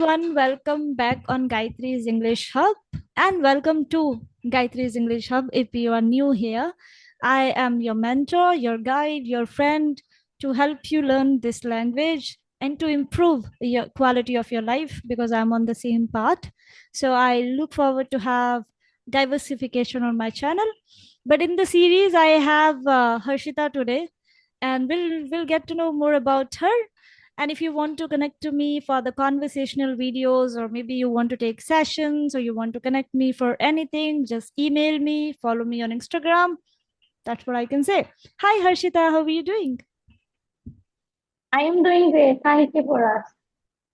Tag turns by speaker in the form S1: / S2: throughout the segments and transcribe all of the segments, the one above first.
S1: Everyone, welcome back on Gayatri's English Hub and welcome to Gayatri's English Hub. If you are new here, I am your mentor, your guide, your friend to help you learn this language and to improve your quality of your life because I'm on the same path. So I look forward to have diversification on my channel. But in the series, I have Harshita today, and we'll get to know more about her. And if you want to connect to me for the conversational videos, or maybe you want to take sessions, or you want to connect me for anything, just email me, follow me on Instagram. That's what I can say. Hi, Harshita. How are you doing?
S2: I am doing great. Thank you for us.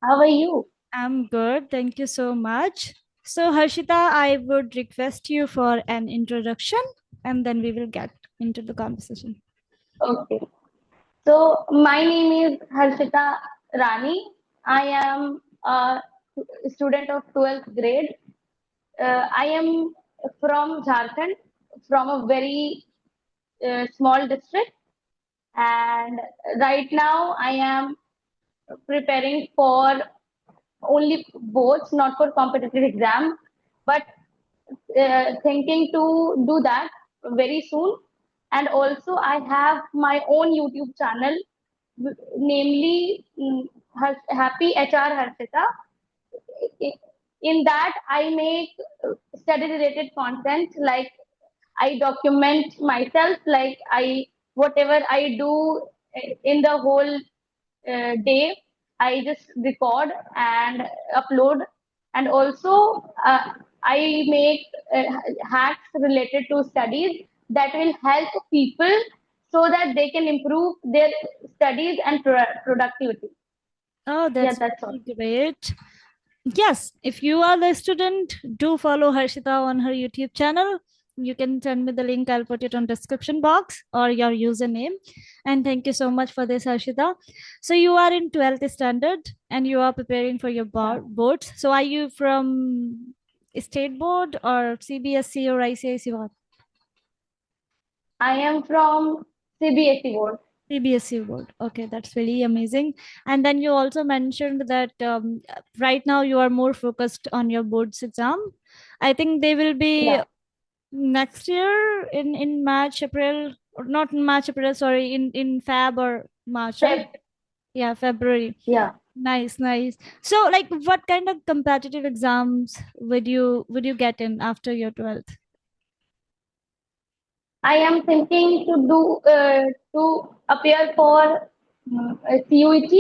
S2: How are you?
S1: I'm good. Thank you so much. So, Harshita, I would request you for an introduction and then we will get into the conversation.
S2: Okay. So my name is Harshita Rani. I am a student of 12th grade. I am from Jharkhand, from a very small district, and right now I am preparing for only boards, not for competitive exam, but thinking to do that very soon. And also, I have my own YouTube channel, namely Happy HR Harshita. In that, I make study related content, like I document myself, like I whatever I do in the whole day, I just record and upload. And also, I make hacks related to studies that will help people so that they can improve their studies and productivity.
S1: Oh,
S2: Yeah,
S1: that's
S2: that's all.
S1: really great. Yes, if you are the student, do follow Harshita on her YouTube channel. You can send me the link. I'll put it on description box or your username. And thank you so much for this, Harshita. So you are in 12th standard and you are preparing for your
S2: Yeah.
S1: boards. So are you from state board or CBSC or ICIC board?
S2: I am from CBSE board.
S1: CBSC board. Okay, that's really amazing. And then you also mentioned that right now you are more focused on your boards exam. I think they will be
S2: Yeah.
S1: next year in March, April, or not in March, April. Sorry, in Feb or March, right?
S2: Feb.
S1: Yeah, February.
S2: Yeah.
S1: Nice, nice. So, like, what kind of competitive exams would you get in after your 12th?
S2: I am thinking to appear for CUET,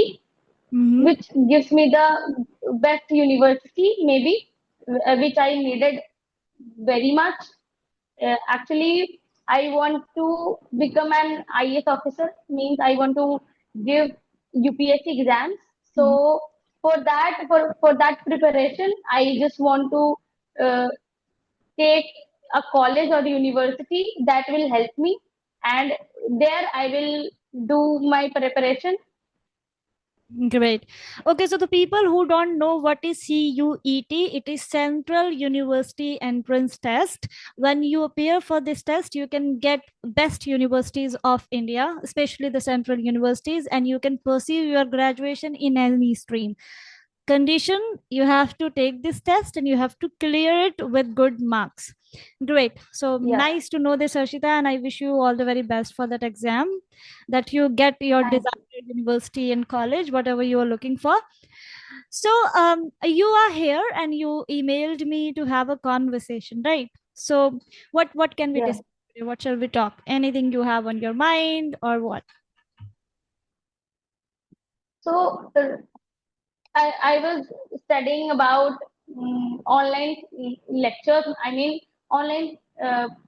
S1: Mm-hmm.
S2: which gives me the best university, maybe, which I needed very much. Actually, I want to become an IAS officer, means I want to give UPSC exams. So for that preparation, I just want to take a college or university that will help me, and there I will do my preparation.
S1: Great. Okay, so the people who don't know what is CUET, it is Central University Entrance Test. When you appear for this test, you can get best universities of India, especially the central universities, and you can pursue your graduation in any stream. Condition, you have to take this test and you have to clear it with good marks. Great. So
S2: Yeah,
S1: nice to know this, Harshita, and I wish you all the very best for that exam, that you get your
S2: thank you.
S1: desired university and college, whatever you are looking for. So you are here and you emailed me to have a conversation, right? So what can we
S2: Yeah.
S1: discuss today? What shall we talk? Anything you have on your mind or what?
S2: So I was studying about online lectures. I mean, online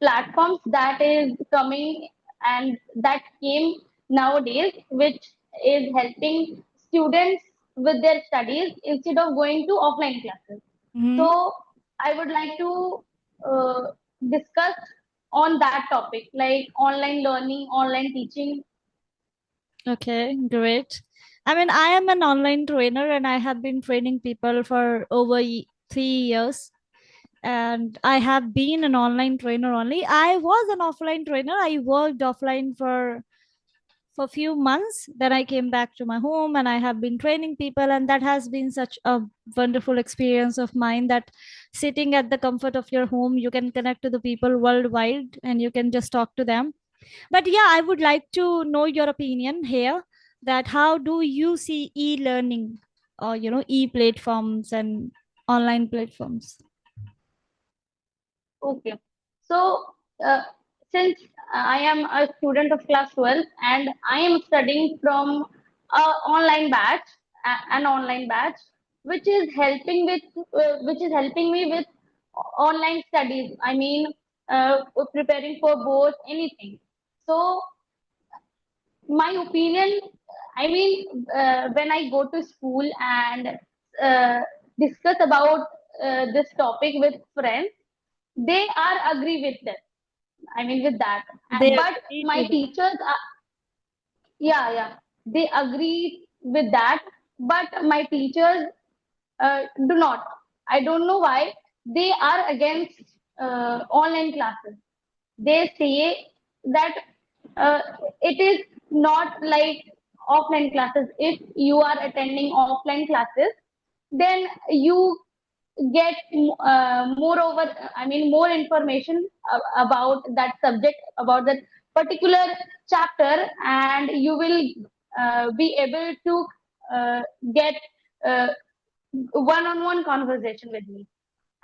S2: platforms that is coming and that came nowadays, which is helping students with their studies instead of going to offline classes.
S1: Hmm.
S2: So I would like to uh, discuss on that topic, like online learning, online teaching.
S1: Okay, great. I mean, I am an online trainer and I have been training people for over 3 years. And I have been an online trainer only. I was an offline trainer. I worked offline for a few months. Then I came back to my home and I have been training people, and that has been such a wonderful experience of mine, that sitting at the comfort of your home, you can connect to the people worldwide and you can just talk to them. But yeah, I would like to know your opinion here, that how do you see e-learning, or e-platforms and online platforms?
S2: Okay. So, uh, since I am a student of class 12 and I am studying from an online batch, which is helping me with online studies. I mean, preparing for both anything. So, my opinion, I mean, when I go to school and uh, discuss about this topic with friends, they are agree with that. I mean, with that.
S1: They
S2: But
S1: agree
S2: my
S1: to that.
S2: teachers are, yeah, they agree with that. But my teachers do not. I don't know why they are against online classes. They say that uh, it is not like offline classes. If you are attending offline classes, then you get moreover, I mean, more information about that subject, about that particular chapter, and you will be able to uh, get uh, one-on-one conversation with me.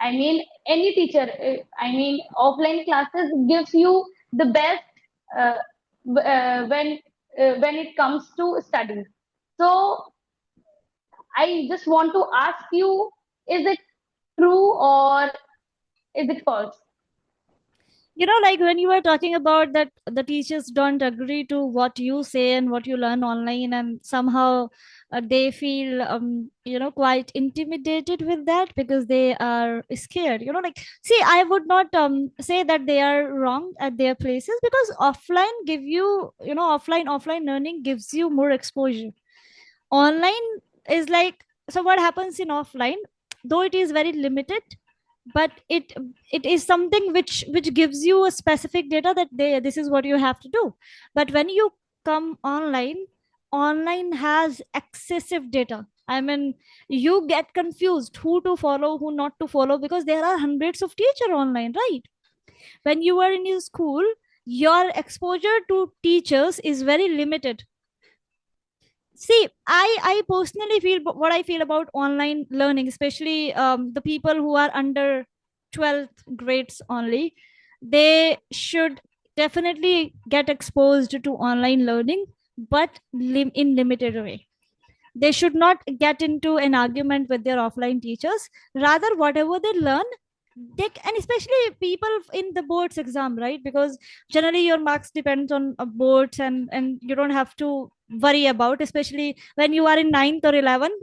S2: I mean, any teacher, offline classes gives you the best uh, when it comes to studies. So I just want to ask you, is it true or is it false?
S1: Like when you were talking about that the teachers don't agree to what you say and what you learn online, and somehow they feel quite intimidated with that because they are scared, like, see, I would not say that they are wrong at their places, because offline learning gives you more exposure. Online is like, so what happens in offline, though it is very limited, but it is something which gives you a specific data that this is what you have to do. But when you come online, online has excessive data. I mean, you get confused who to follow, who not to follow, because there are hundreds of teacher online, right? When you are in your school, your exposure to teachers is very limited. See, I personally feel what I feel about online learning, especially the people who are under 12th grades only, they should definitely get exposed to online learning, but in limited way. They should not get into an argument with their offline teachers. Rather, whatever they learn, and especially people in the boards exam, right? Because generally your marks depends on boards, and you don't have to worry about, especially when you are in ninth or 11th,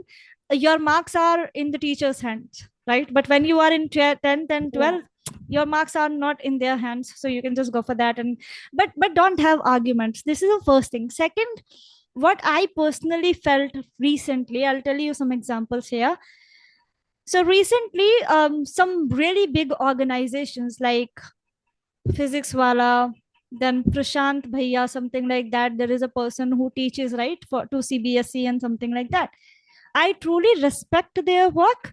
S1: your marks are in the teacher's hands, right? But when you are in 10th and
S2: Yeah.
S1: 12th, your marks are not in their hands, so you can just go for that. And but don't have arguments. This is the first thing. Second, what I personally felt recently, I'll tell you some examples here. So recently, some really big organizations like Physics Wala, then Prashant Bhaiya, something like that. There is a person who teaches, right, for to CBSE and something like that. I truly respect their work,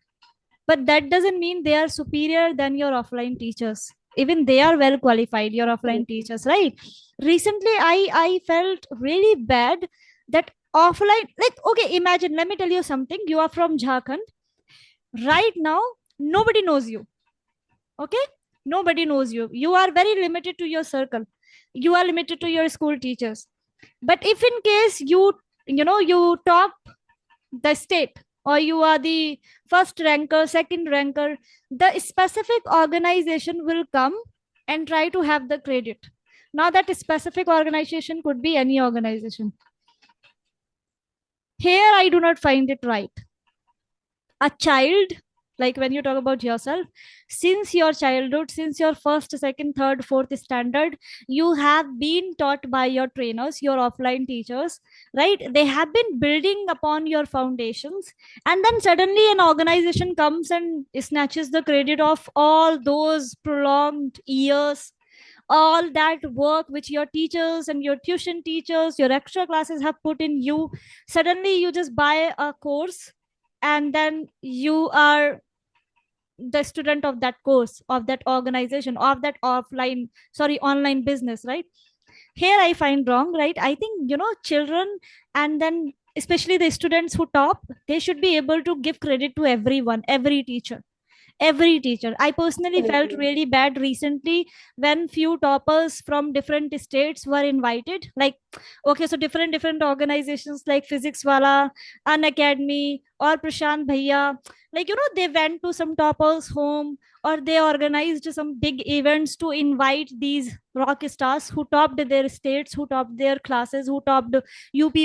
S1: but that doesn't mean they are superior than your offline teachers. Even they are well qualified, your offline teachers, right? Recently, I felt really bad that offline, like, okay, imagine, let me tell you something. You are from Jharkhand right now, nobody knows you, okay? Nobody knows you. You are very limited to your circle. You are limited to your school teachers. But if in case you top the state, or you are the first ranker, second ranker, the specific organization will come and try to have the credit. Now that specific organization could be any organization. Here I do not find it right. A child, like when you talk about yourself, since your childhood, since your first, second, third, fourth standard, you have been taught by your trainers, your offline teachers, right? They have been building upon your foundations, and then suddenly an organization comes and snatches the credit of all those prolonged years all that work which your teachers and your tuition teachers, your extra classes have put in you, suddenly you just buy a course, and then you are the student of that course, of that organization, of that offline, sorry, online business, right? Here I find wrong, right? I think, children, and then especially the students who top, they should be able to give credit to everyone, every teacher. I personally felt
S2: Absolutely.
S1: really bad recently when few toppers from different states were invited, like, okay, so different organizations like physics wala, an academy, or prashant bhaiya, like, they went to some toppers home, or they organized some big events to invite these rock stars who topped their states, who topped their classes, who topped up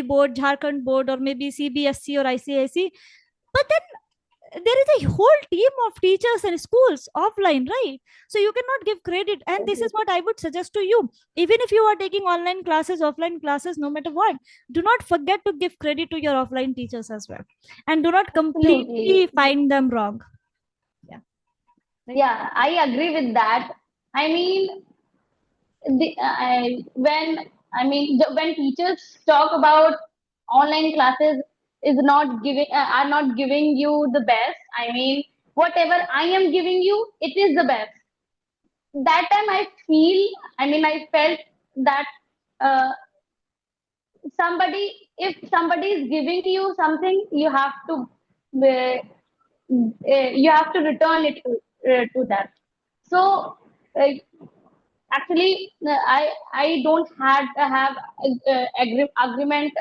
S1: board, jharkhand board, or maybe cbsc or icic. But there is a whole team of teachers and schools offline, right? So you cannot give credit, and this is what I would suggest to you. Even if you are taking online classes, offline classes, no matter what, do not forget to give credit to your offline teachers as well, and do not completely
S2: Absolutely.
S1: find them wrong. Yeah, right.
S2: Yeah, I agree with that. I mean, when teachers talk about online classes is not giving are not giving you the best. I mean, whatever I am giving you, it is the best. That time I felt that uh, if somebody is giving you something, you have to return it to that. So uh, actually, I don't have agreement.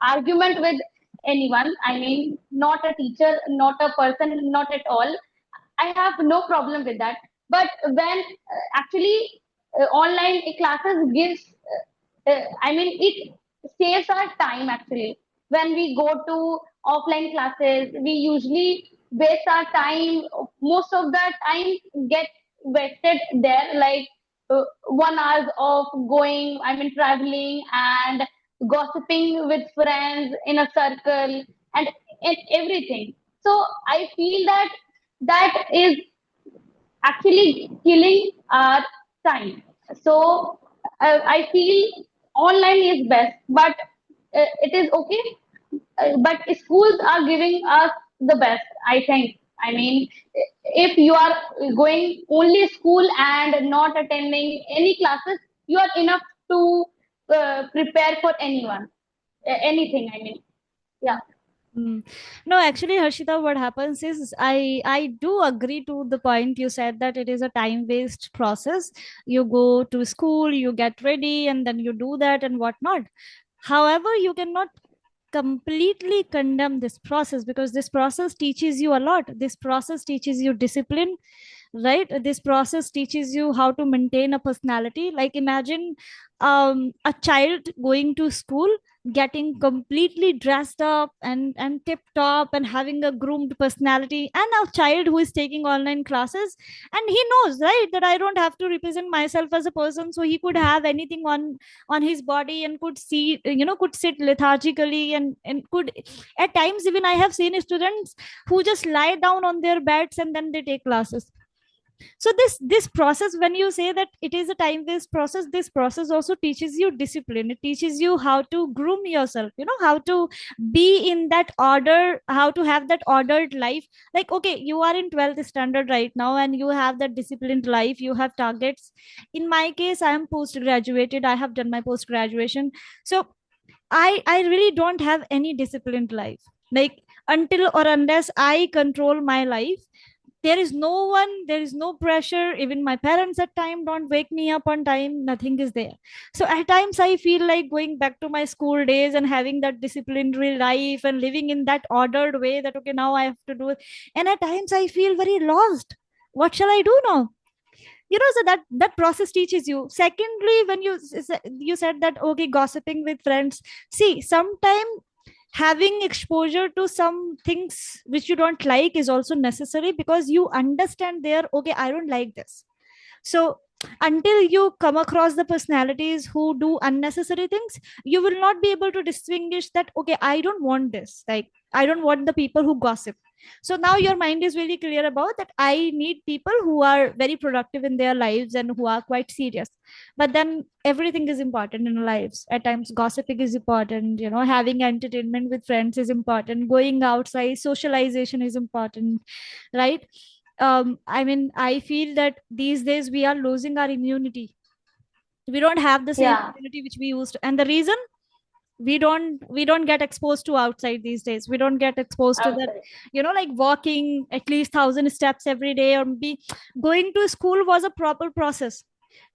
S2: Argument with anyone. I mean, not a teacher, not a person, not at all. I have no problem with that. But when actually online classes gives, it saves our time actually. When we go to offline classes, we usually waste our time. Most of the time get wasted there, like 1 hour of going, traveling and gossiping with friends in a circle and everything. So I feel that that is actually killing our time. So I feel online is best, but it is okay. But schools are giving us the best, I think. I mean, if you are going only school and not attending any classes, you are enough to prepare for anything. I mean, yeah.
S1: Mm. No, actually, Harshita, what happens is I do agree to the point you said that it is a time waste process. You go to school, you get ready, and then you do that and whatnot. However, you cannot completely condemn this process, because this process teaches you a lot. This process teaches you discipline, right? This process teaches you how to maintain a personality. Like, imagine a child going to school, getting completely dressed up and tip top and having a groomed personality, and a child who is taking online classes, and he knows, right, that I don't have to represent myself as a person, so he could have anything on his body and could see, could sit lethargically, and could, at times, even I have seen students who just lie down on their beds and then they take classes. So this process, when you say that it is a time waste process, this process also teaches you discipline. It teaches you how to groom yourself, how to be in that order, how to have that ordered life. Like, okay, you are in 12th standard right now, and you have that disciplined life, you have targets. In my case, I am post graduated, I have done my post graduation. So I really don't have any disciplined life. Like, until or unless I control my life, there is no one, there is no pressure. Even my parents at time don't wake me up on time, nothing is there. So at times I feel like going back to my school days and having that disciplinary life and living in that ordered way, that okay, now I have to do it. And at times I feel very lost. What shall I do now? So that process teaches you. Secondly, when you said that, okay, gossiping with friends, see, sometime having exposure to some things which you don't like is also necessary, because you understand there, okay, I don't like this, So until you come across the personalities who do unnecessary things, you will not be able to distinguish that, okay, I don't want this, like I don't want the people who gossip. So now your mind is very clear about that, I need people who are very productive in their lives and who are quite serious. But then everything is important in our lives. At times gossiping is important, having entertainment with friends is important, going outside, socialization is important, right? I mean, I feel that these days we are losing our immunity. We don't have the same
S2: Yeah,
S1: immunity which we used, and the reason, we don't get exposed to outside these days. We don't get exposed to that,
S2: outside.
S1: like walking at least 1,000 steps every day, or be going to school was a proper process.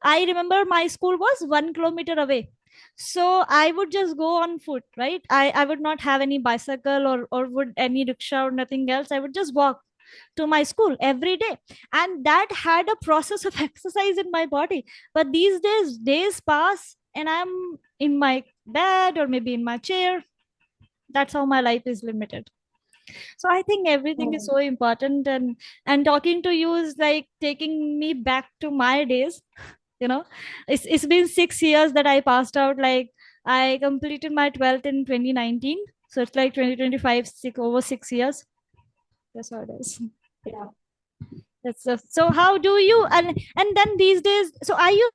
S1: I remember my school was 1 kilometer away. So I would just go on foot, right? I would not have any bicycle or would any rickshaw or nothing else. I would just walk to my school every day. And that had a process of exercise in my body. But these days pass and I'm in my bed or maybe in my chair. That's how my life is limited. So I think everything is
S2: Hmm.
S1: so important, and talking to you is like taking me back to my days. you know it's been 6 years that I passed out. Like, I completed my 12th in 2019, so it's like 2025, over 6 years. That's how it is.
S2: Yeah.
S1: That's just, so how do you, and then these days, so are you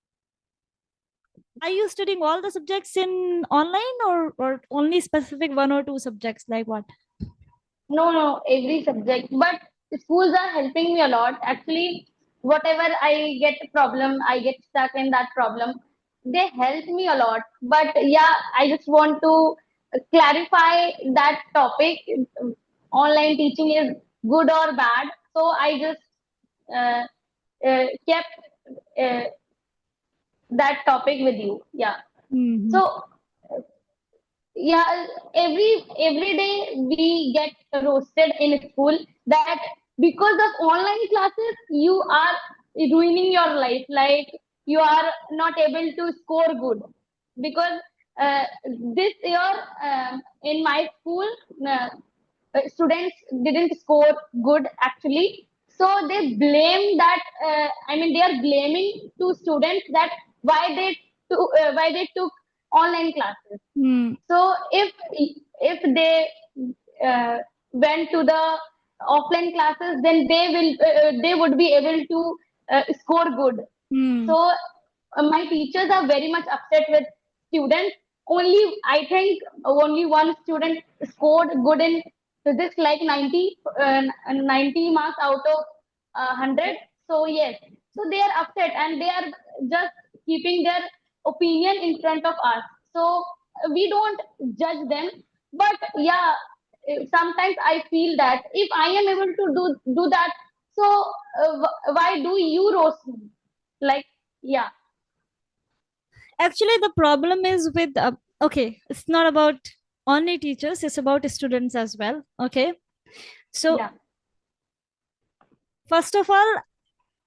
S1: studying all the subjects in online, or only specific one or two subjects, like what?
S2: No, no, every subject. But schools are helping me a lot. Actually, whatever I get a problem, I get stuck in that problem. They help me a lot. But yeah, I just want to clarify that topic. Online teaching is good or bad. So I just kept uh, that topic with you. Yeah.
S1: Hmm.
S2: So yeah, every day we get roasted in school that because of online classes you are ruining your life, like you are not able to score good because this year in my school uh, students didn't score good actually, so they blame that I mean they are blaming to students that why why they took online classes.
S1: Hmm.
S2: So if they uh, went to the offline classes, then they would be able to score good.
S1: Hmm.
S2: So my teachers are very much upset with students. Only I think only one student scored good in physics, like 90 marks out of 100. So yes, so they are upset and they are just keeping their opinion in front of us. So we don't judge them, but yeah, sometimes I feel that if I am able to do that, so why do you roast me? Like, yeah,
S1: Actually, the problem is with, okay, it's not about only teachers, it's about students as well. Okay. So,
S2: yeah,
S1: first of all,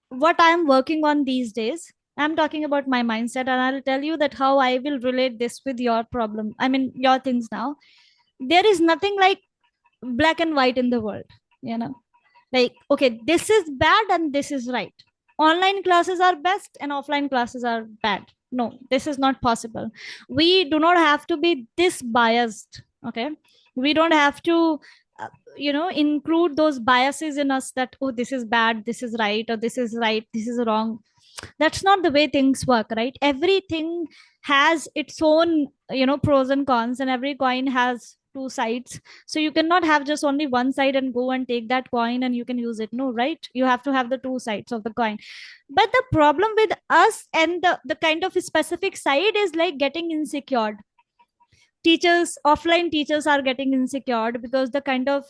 S1: what I'm working on these days, I'm talking about my mindset, and I'll tell you that how I will relate this with your problem. I mean, your things now. There is nothing like black and white in the world, you know? Like, okay, this is bad and this is right. Online classes are best and offline classes are bad. No, this is not possible. We do not have to be this biased. Okay. We don't have to include those biases in us, that, oh, this is bad, this is right, or this is right, this is wrong. That's not the way things work, right? Everything has its own, pros and cons, and every coin has two sides. So you cannot have just only one side and go and take that coin and you can use it. No, right? You have to have the two sides of the coin. But the problem with us and the kind of specific side is like getting insecure. Teachers, offline teachers, are getting insecure because the kind of,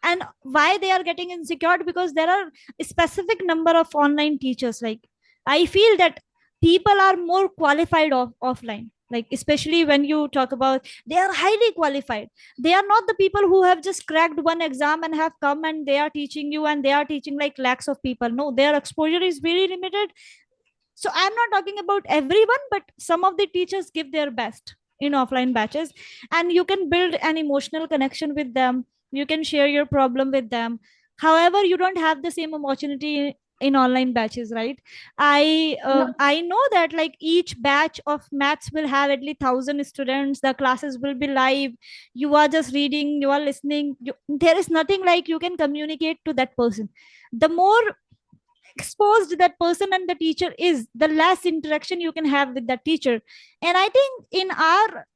S1: and why they are getting insecure, because there are a specific number of online teachers. Like, I feel that people are more qualified offline, like especially when you talk about, they are highly qualified. They are not the people who have just cracked one exam and have come and they are teaching you, and they are teaching like lakhs of people. No, their exposure is very limited. So I'm not talking about everyone, but some of the teachers give their best in offline batches, and you can build an emotional connection with them. You can share your problem with them. However, you don't have the same opportunity in online batches, right?
S2: No,
S1: I know that like each batch of maths will have at least 1,000 students. The classes will be live. You are just reading, you are listening. There is nothing like you can communicate to that person. The more exposed that person and the teacher is, the less interaction you can have with that teacher. And I think in our,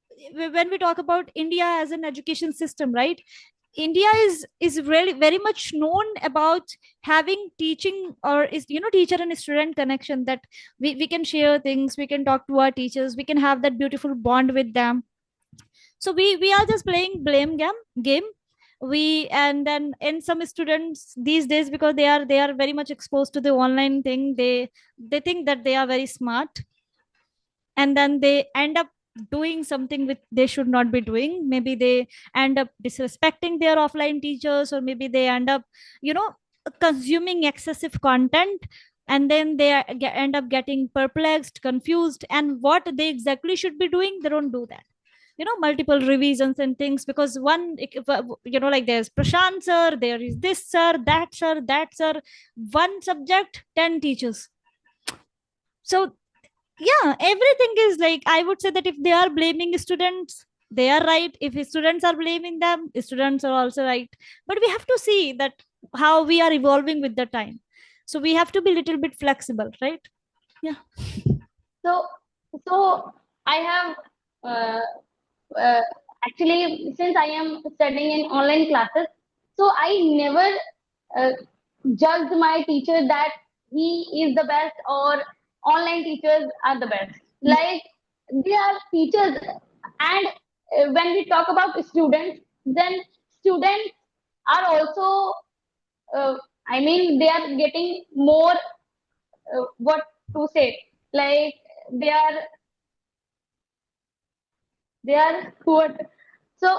S1: when we talk about India as an education system, right, India is really very much known about having teaching, or is, you know, teacher and student connection, that we can share things, we can talk to our teachers, we can have that beautiful bond with them. So we are just playing blame game. We, and then in some students these days, because they are very much exposed to the online thing, they think that they are very smart, and then they end up doing something which they should not be doing. Maybe they end up disrespecting their offline teachers, or maybe they end up, you know, consuming excessive content, and then they end up getting perplexed, confused, and what they exactly should be doing, they don't do that. You know, multiple revisions and things, because one, you know, like there's Prashant sir, there is this sir, that sir, that sir, one subject, 10 teachers. So yeah, everything is like, I would say that if they are blaming students, they are right. If students are blaming them, students are also right. But we have to see that how we are evolving with the time, so we have to be a little bit flexible, right? Yeah.
S2: so so I have uh, uh, actually, since I am studying in online classes, so I never uh, judged my teacher that he is the best or online teachers are the best. Like, they are teachers, and when we talk about students, then students are also, uh, I mean, they are getting more, what to say, like, they are they are poor. So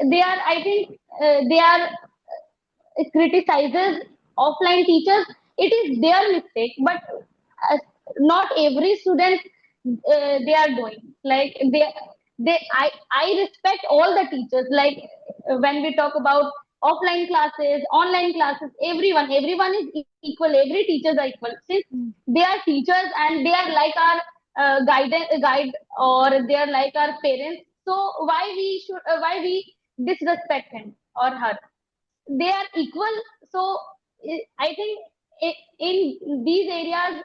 S2: they are, I think, they are criticizes offline teachers. It is their mistake, but uh, not every student they are doing. Like, I respect all the teachers. Like, when we talk about offline classes, online classes, everyone is equal. Every teachers are equal, since
S1: Mm.
S2: they are teachers and they are like our guide, or they are like our parents. So why we disrespect him or her? They are equal. So I think in these areas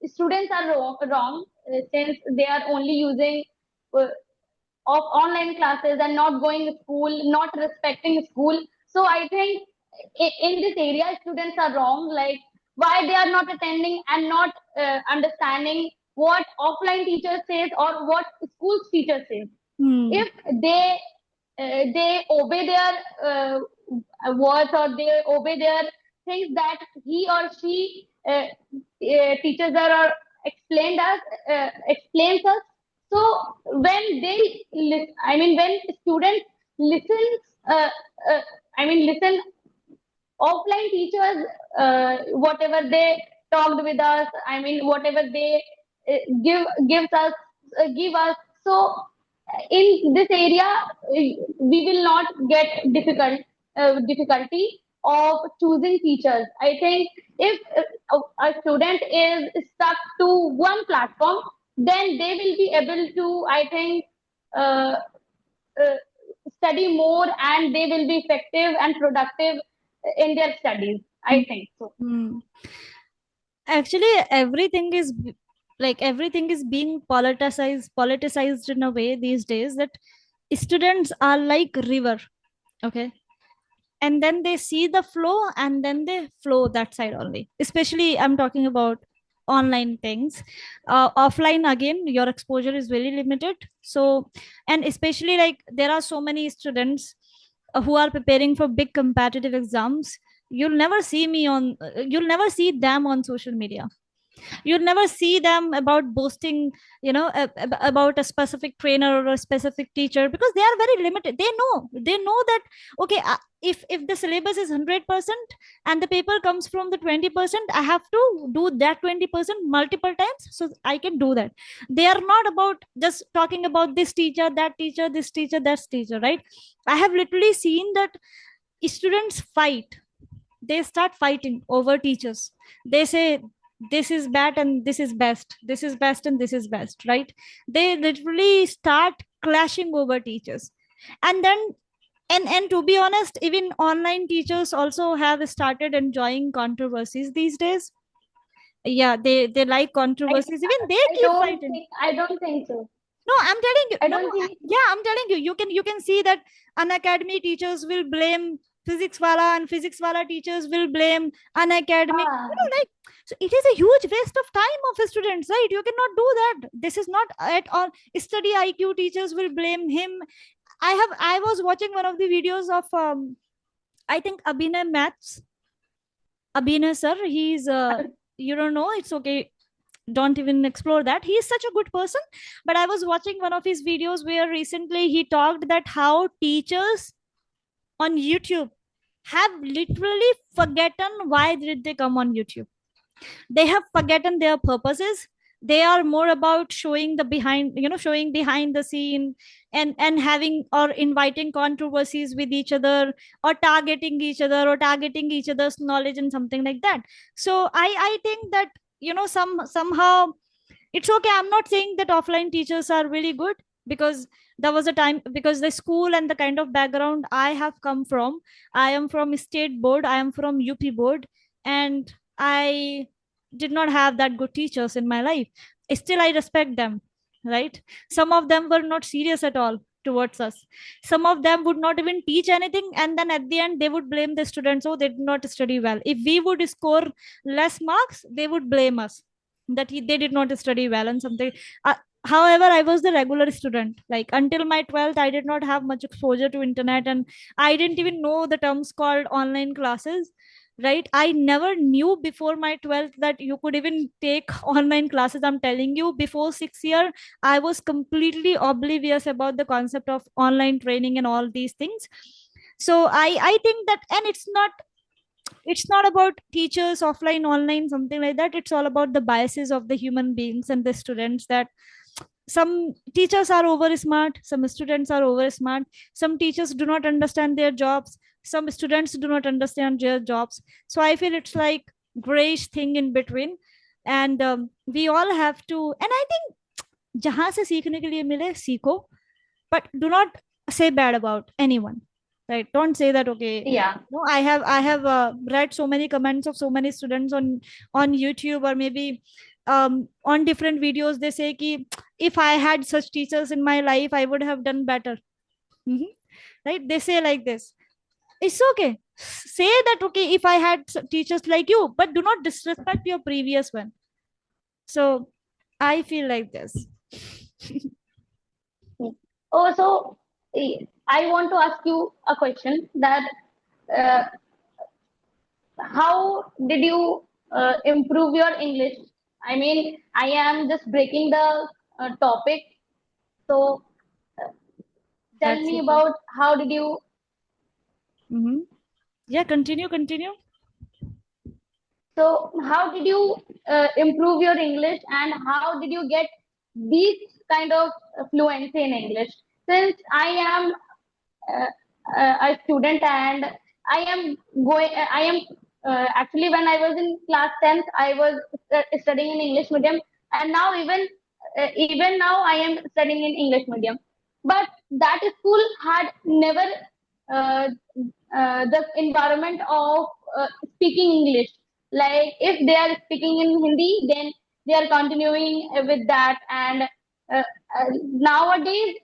S2: students are wrong, since they are only using uh, of online classes and not going to school, not respecting school. So I think in this area students are wrong. Like, why they are not attending and not understanding what offline teacher says or what school teacher says.
S1: Hmm.
S2: If they obey their words, or they obey their things that he or she teaches her or explains us. So when I mean, when students listens, uh, uh, I mean, listen offline teachers, whatever they talked with us, I mean, whatever they give us. So in this area, we will not get difficulty of choosing teachers. I think if a student is stuck to one platform, then they will be able to, I think, uh, uh, study more, and they will be effective and productive in their studies. I think so.
S1: Hmm. Actually, everything is being politicized in a way these days, that students are like river. Okay. And then they see the flow, and then they flow that side only. Especially I'm talking about online things. Offline, again, your exposure is very limited. So, and especially like there are so many students who are preparing for big competitive exams. You'll never see them on social media. You'll never see them about boasting, you know, about a specific trainer or a specific teacher, because they are very limited. They know that, okay, if the syllabus is 100% and the paper comes from the 20%, I have to do that 20% multiple times so I can do that. They are not about just talking about this teacher, that teacher, this teacher, that teacher, right? I have literally seen that students fight they start fighting over teachers. They say this is bad and this is best, this is best and this is best, right? They literally start clashing over teachers. And then, and to be honest, even online teachers also have started enjoying controversies these days. Yeah, they like
S2: I,
S1: controversies, even they
S2: I
S1: keep
S2: don't
S1: fighting.
S2: think I don't think so.
S1: No, I'm telling you.
S2: I
S1: No, no.
S2: don't think.
S1: Yeah, I'm telling you. You can see that unacademy teachers will blame physics wala, and physics wala teachers will blame unacademy.
S2: Ah,
S1: Like, so it is a huge waste of time of students, right? You cannot do that. This is not at all. Study IQ teachers will blame him. I was watching one of the videos of I think Abhinay Maths. Abhinay sir, he's you don't know, it's okay, don't even explore that. He is such a good person. But I was watching one of his videos where recently he talked that how teachers on YouTube have literally forgotten why did they come on YouTube. They have forgotten their purposes. They are more about showing the behind, showing behind the scene, and having or inviting controversies with each other, or targeting each other, or targeting each other's knowledge and something like that. So I think that, somehow it's okay. I'm not saying that offline teachers are really good, because there was a time, because the school and the kind of background I have come from, I am from state board, I am from UP board, and I did not have that good teachers in my life. Still I respect them, right? Some of them were not serious at all towards us. Some of them would not even teach anything, and then at the end they would blame the students, oh, they did not study well. If we would score less marks, they would blame us that they did not study well and something. uh, However, I was the regular student. Like until my 12th, I did not have much exposure to internet, and I didn't even know the terms called online classes, right? I never knew before my 12th that you could even take online classes. I'm telling you, before 6 year, I was completely oblivious about the concept of online training and all these things. So I think that, and it's not about teachers offline online something like that. It's all about the biases of the human beings and the students, that some teachers are over smart, some students are over smart, some teachers do not understand their jobs, some students do not understand their jobs. So I feel it's like grayish thing in between. And we all have to, and I think जहां से सीखने के लिए मिले सीखो, but do not say bad about anyone, right? Don't say that, okay.
S2: yeah.
S1: No, I have read so many comments of so many students on YouTube, or maybe on different videos. They say ki, if I had such teachers in my life, I would have done better. Mhm. Right, they say like this. It's okay, say that, okay, if I had teachers like you, but do not disrespect your previous one. So I feel like this.
S2: Oh, so I want to ask you a question that uh, how did you improve your English? I mean, I am just breaking the topic. So tell
S1: That's
S2: me
S1: okay.
S2: about how did you.
S1: Hmm. Yeah, continue.
S2: So how did you improve your English, and how did you get these kind of fluency in English? Since I am uh, a student and I am I am actually when I was in class 10th, I was studying in English medium, and now even now I am studying in English medium. But that school had never uh, the environment of speaking English. Like if they are speaking in Hindi, then they are continuing with that. And nowadays,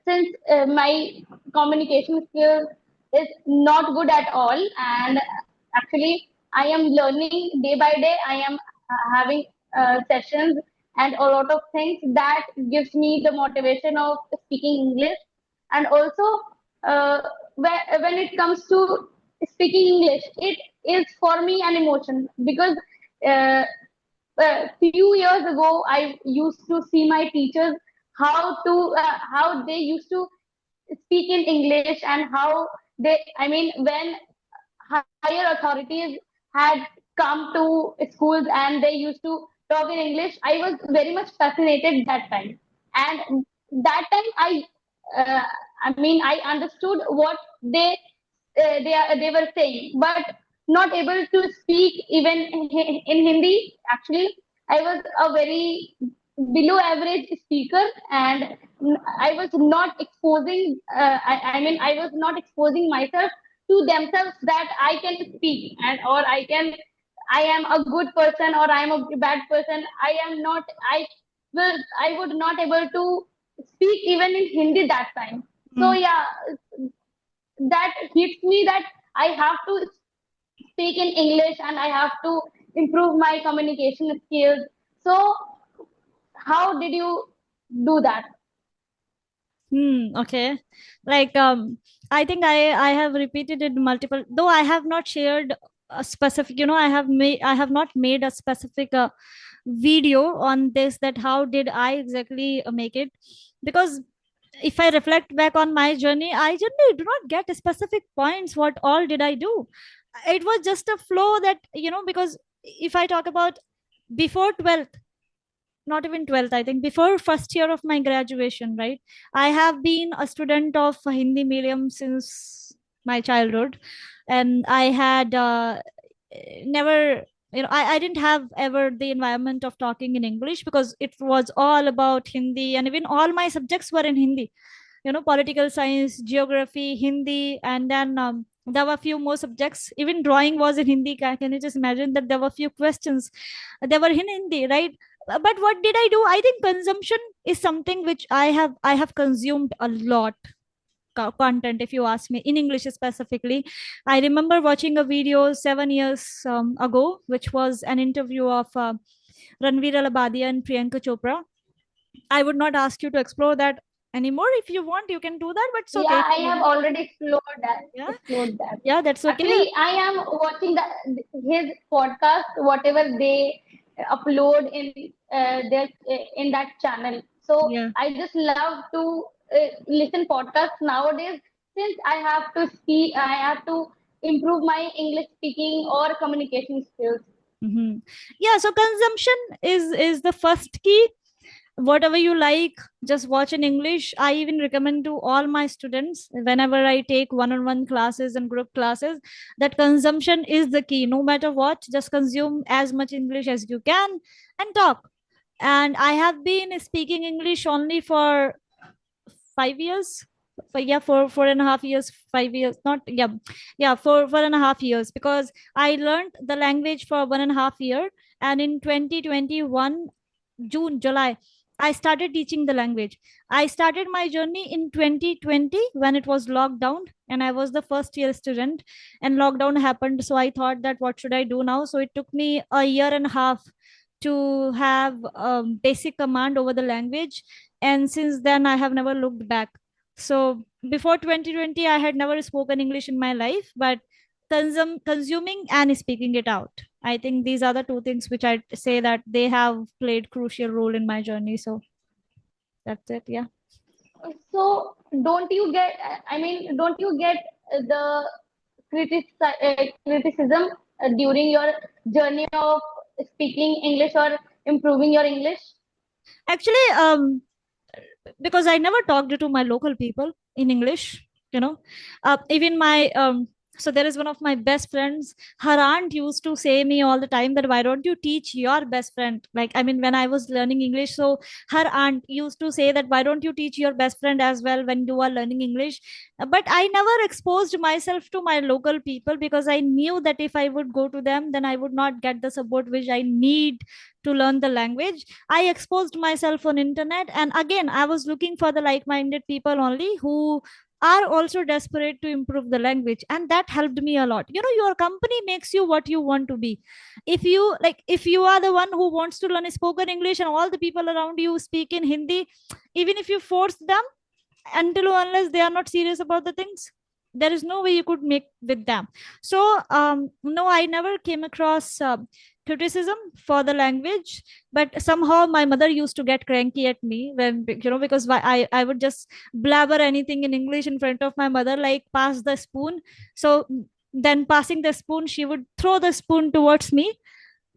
S2: since my communication skills is not good at all, and actually I am learning day by day. I am having sessions and a lot of things that gives me the motivation of speaking English. And also when it comes to speaking English, it is for me an emotion because uh, a few years ago I used to see my teachers how they used to speak in English, and how they, I mean, when higher authorities had come to schools and they used to talk in English, I was very much fascinated that time. And that time uh, I mean, I understood what they were saying. But not able to speak even in Hindi. Actually, I was a very below average speaker, and I was not exposing. I mean, I was not exposing myself to themselves that I can speak and or I am a good person or I am a bad person. I am not. I would not able to speak even in Hindi that time. So
S1: Mm.
S2: yeah, that hits me that I have to speak in English and I have to improve my communication skills. So how did you do that?
S1: Okay. Like I think I have repeated it multiple, though I have not shared a specific, I have not made a specific video on this, that how did I exactly make it. Because if I reflect back on my journey, I generally do not get specific points what all did I do. It was just a flow that, because if I talk about before 12th, not even 12th, I think before first year of my graduation, right, I have been a student of Hindi medium since my childhood. And I had never, I didn't have ever the environment of talking in English, because it was all about Hindi, and even all my subjects were in Hindi. Political science, geography, Hindi, and then there were a few more subjects. Even drawing was in Hindi. Can you just imagine that there were few questions, they were in Hindi, right? But what did I do? I think consumption is something which I have consumed a lot content, if you ask me, in English specifically. I remember watching a video 7 years ago, which was an interview of Ranveer Alabadia and Priyanka Chopra. I would not ask you to explore that anymore. If you want, you can do that, but it's okay
S2: Yeah,
S1: if
S2: I
S1: you
S2: have
S1: want.
S2: already explored that.
S1: Yeah,
S2: Explored that.
S1: yeah, that's okay.
S2: Actually, I am watching his podcast, whatever they upload in that channel. So
S1: Yeah.
S2: I just love to listen podcasts nowadays since I have to speak. I have to improve my English speaking or communication skills.
S1: Hmm. Yeah, so consumption is the first key. Whatever you like, just watch in English. I even recommend to all my students, whenever I take one-on-one classes and group classes, that consumption is the key. No matter what, just consume as much English as you can and talk. And I have been speaking English only for 5 years. For, yeah, for 4.5 years, 5 years, not, yeah, yeah, for 4.5 years, because I learned the language for 1.5 year. And in 2021, June, July, I started teaching the language. I started my journey in 2020 when it was lockdown, and I was the first year student, and lockdown happened. So I thought that what should I do now? So it took me a year and a half to have basic command over the language. And since then, I have never looked back. So before 2020, I had never spoken English in my life, but consuming and speaking it out, I think these are the two things which I say that they have played crucial role in my journey. So that's it. Yeah.
S2: So don't you get? I mean, don't you get the criticism during your journey of speaking English or improving your English?
S1: Actually, because I never talked to my local people in English, even my so there is one of my best friends. Her aunt used to say me all the time that why don't you teach your best friend? Like, I mean, when I was learning English, so her aunt used to say that why don't you teach your best friend as well when you are learning English? But I never exposed myself to my local people, because I knew that if I would go to them, then I would not get the support which I need to learn the language. I exposed myself on internet, and again I was looking for the like-minded people only who are also desperate to improve the language, and that helped me a lot. Your company makes you what you want to be. If you are the one who wants to learn spoken English and all the people around you speak in Hindi, even if you force them, until or unless they are not serious about the things, there is no way you could make with them. So no, I never came across criticism for the language. But somehow my mother used to get cranky at me when, because I would just blabber anything in English in front of my mother, like pass the spoon. So then passing the spoon, she would throw the spoon towards me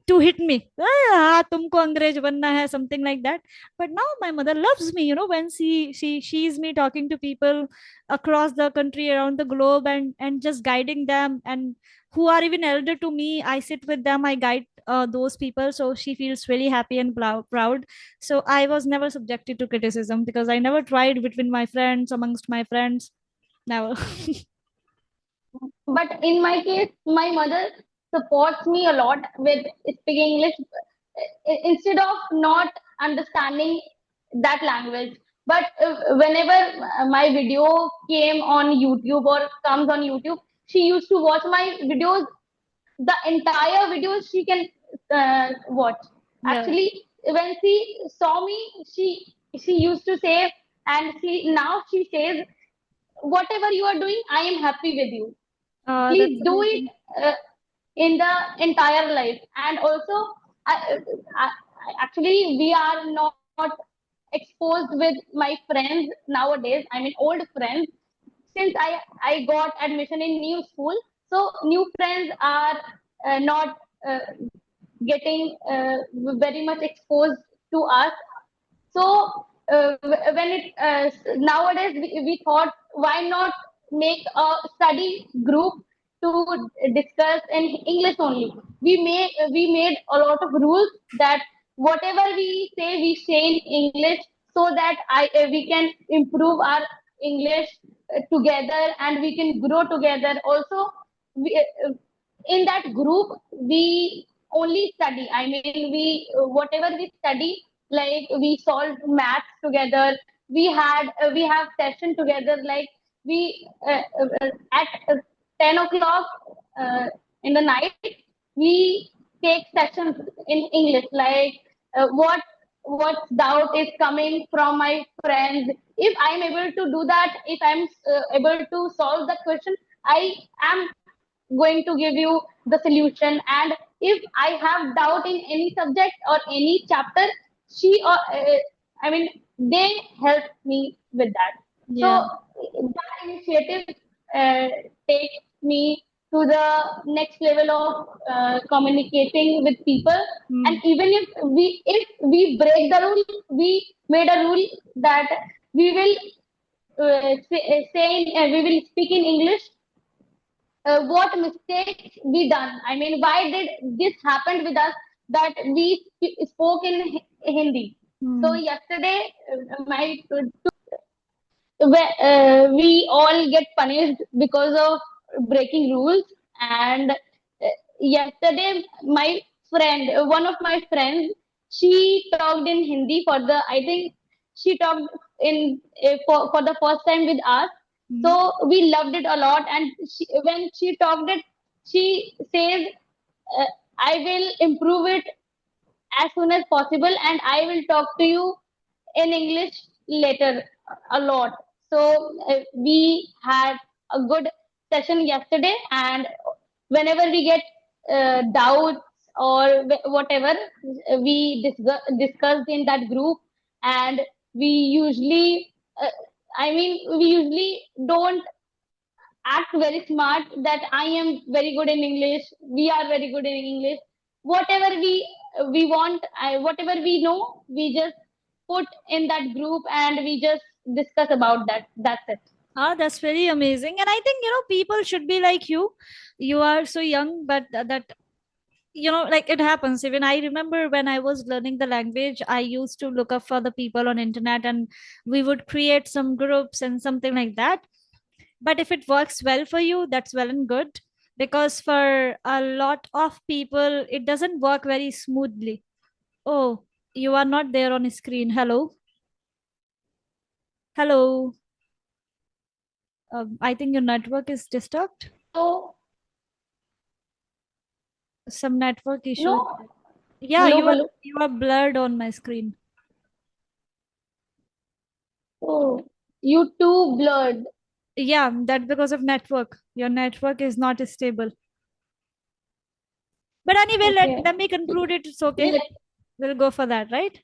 S1: to hit me. Ah, तुमको अंग्रेज बनना है, something like that. But now my mother loves me, when she sees me talking to people across the country, around the globe, and just guiding them, and who are even elder to me. I sit with them, I guide those people, so she feels really happy and proud. So I was never subjected to criticism because I never tried between my friends, amongst my friends, never.
S2: But in my case, my mother supports me a lot with speaking English instead of not understanding that language. But whenever my video came on YouTube or comes on YouTube, she used to watch my videos, the entire video she can watch.
S1: Yeah.
S2: Actually, when she saw me, she used to say, and she says, whatever you are doing, I am happy with you.
S1: That's
S2: Please do it
S1: amazing.
S2: uh, in the entire life. And also, I, actually, we are not exposed with my friends nowadays. I mean, old friends. Since I got admission in new school, so new friends are not uh, getting very much exposed to us. So when it nowadays we thought, why not make a study group to discuss in English only. We made a lot of rules that whatever we say in English, so that we can improve our English together, and we can grow together. Also, we, in that group we only study. I mean, we whatever we study, like we solved maths together. We have session together, like we at 10 o'clock in the night we take sessions in English, like what doubt is coming from my friends. If I'm able to do that, if I'm able to solve that question, I am going to give you the solution. And if I have doubt in any subject or any chapter, she or I mean, they help me with that. So
S1: Yeah.
S2: that initiative takes me to the next level of communicating with people. And
S1: Hmm.
S2: even if we break the rule, we made a rule that we will we will speak in English. What mistakes we done. I mean, why did this happened with us, that we spoke in Hindi. So
S1: Hmm.
S2: yesterday, my we all get punished because of breaking rules. And yesterday, my friend, one of my friends, she talked in Hindi for the, I think she talked in for the first time with us.
S1: Hmm.
S2: So we loved it a lot. And when she talked it, she says, uh, I will improve it as soon as possible, and I will talk to you in English later a lot. So we had a good session yesterday, and whenever we get doubts or whatever, we discussed in that group. And we usually, I mean, we usually don't act very smart that I am very good in English. We are very good in English. Whatever we want, whatever we know, we just put in that group and we just discuss about that. That's it.
S1: That's very amazing. And I think, people should be like you. You are so young, but that, like it happens. Even I remember when I was learning the language, I used to look up for the people on internet, and we would create some groups and something like that. But if it works well for you, that's well and good. Because for a lot of people, it doesn't work very smoothly. Oh, you are not there on screen. Hello. Hello. I think your network is disturbed.
S2: So
S1: Some network issue.
S2: no,
S1: Yeah,
S2: hello,
S1: you are
S2: hello.
S1: you are blurred on my screen.
S2: Oh, you too blurred.
S1: Yeah, that because of network. Your network is not stable. But anyway, let
S2: Okay.
S1: let me conclude it. It's okay.
S2: Let
S1: We'll go for that, right?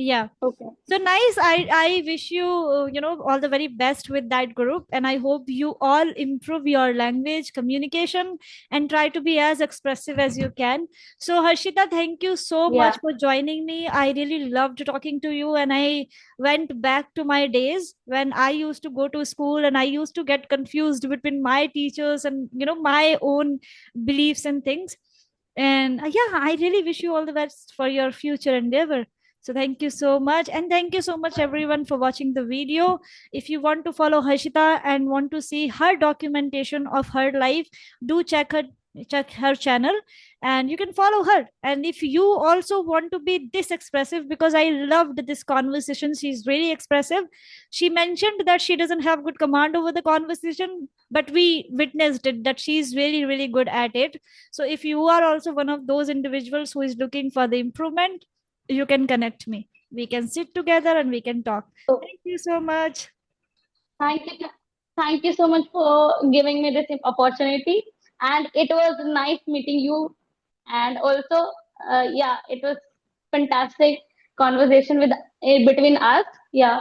S1: Yeah.
S2: Okay.
S1: So nice. I wish you all the very best with that group, and I hope you all improve your language communication and try to be as expressive as you can. So Harshita, thank you so
S2: Yeah.
S1: much for joining me. I really loved talking to you, and I went back to my days when I used to go to school and I used to get confused between my teachers and my own beliefs and things. And yeah, I really wish you all the best for your future endeavor. So thank you so much. And thank you so much everyone for watching the video. If you want to follow Harshita and want to see her documentation of her life, do check her channel and you can follow her. And if you also want to be this expressive, because I loved this conversation, she's really expressive. She mentioned that she doesn't have good command over the conversation, but we witnessed it that she's really, really good at it. So if you are also one of those individuals who is looking for the improvement, you can connect me. We can sit together and we can talk.
S2: So
S1: Thank you so much.
S2: thank you. Thank you so much for giving me this opportunity. And it was nice meeting you. And also, yeah, it was fantastic conversation with between us. Yeah.